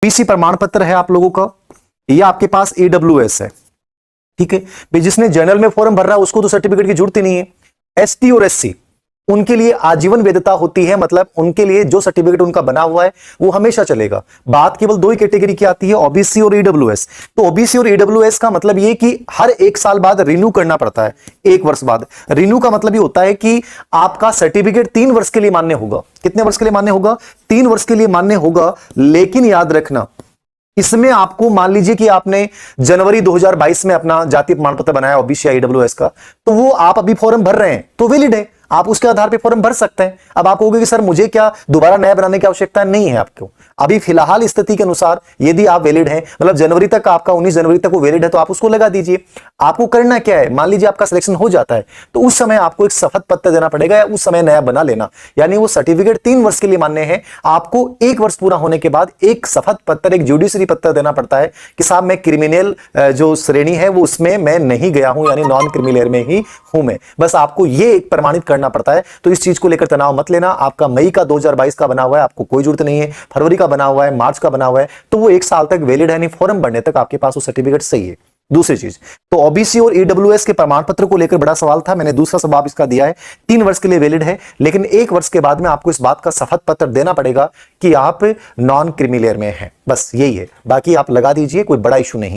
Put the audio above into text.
OBC प्रमाण पत्र है आप लोगों का, या आपके पास ईडब्ल्यूएस है, ठीक है भाई। जिसने जनरल में फॉर्म भर रहा है उसको तो सर्टिफिकेट की जरूरत ही नहीं है। एसटी और एससी उनके लिए आजीवन वैधता होती है, मतलब उनके लिए जो सर्टिफिकेट उनका बना हुआ है वो हमेशा चलेगा। बात केवल दो ही कैटेगरी की आती है, ओबीसी और ईडब्ल्यूएस। तो ओबीसी और ईडब्ल्यूएस का मतलब ये कि हर 1 साल बाद रिन्यू करना पड़ता है, 1 वर्ष बाद। रिन्यू का मतलब ये होता है कि आपका सर्टिफिकेट 3 वर्ष के लिए मान्य होगा। कितने वर्ष के लिए मान्य होगा? 3 वर्ष के लिए मान्य होगा। लेकिन याद रखना, इसमें आपको, मान लीजिए कि आपने जनवरी 2022 में अपना जातीय प्रमाण पत्र बनाया ओबीसी या ईडब्ल्यूएस का, तो वो आप अभी फॉर्म भर रहे हैं तो वैलिड है, आप उसके आधार पे फॉर्म भर सकते हैं। अब आप कहोगे कि सर मुझे क्या दोबारा नया बनाने की आवश्यकता नहीं है आपको। अभी फिलहाल स्थिति के अनुसार यदि आप वैलिड हैं, मतलब जनवरी तक आपका 19 जनवरी तक वो वैलिड है, तो आप उसको लगा दीजिए। आपको करना क्या है, मान लीजिए आपका सिलेक्शन हो जाता है तो उस समय आपको एक शपथ पत्र देना पड़ेगा, या उस समय नया बना लेना। यानी वो सर्टिफिकेट 3 वर्ष के लिए मान्य है, आपको 1 वर्ष पूरा होने के बाद एक शपथ पत्र, एक जुडिशरी पत्र देना पड़ता है कि साहब मैं क्रिमिनल जो श्रेणी है वो उसमें मैं नहीं गया हूं, यानी नॉन क्रिमिनल में ही हूं मैं। बस आपको ये एक प्रमाणित करना पड़ता है। तो इस चीज को लेकर तनाव मत लेना। आपका मई का 2022 का बना हुआ है, आपको कोई जरूरत नहीं है। फरवरी का बना हुआ है, मार्च का बना हुआ है, तो वो 1 साल तक वैलिड है, नहीं फॉर्म भरने तक आपके पास वो सर्टिफिकेट सही है। दूसरी चीज, तो ओबीसी और ईडब्ल्यूएस के प्रमाण पत्र को लेकर बड़ा सवाल था, मैंने दूसरा जवाब इसका दिया है। 3 वर्ष के लिए वैलिड है, लेकिन 1 वर्ष के बाद में आपको इस बात का शपथ पत्र देना पड़ेगा कि आप नॉन क्रिमिनल में हैं। बस यही है, बाकी आप लगा दीजिए, कोई बड़ा इशू नहीं।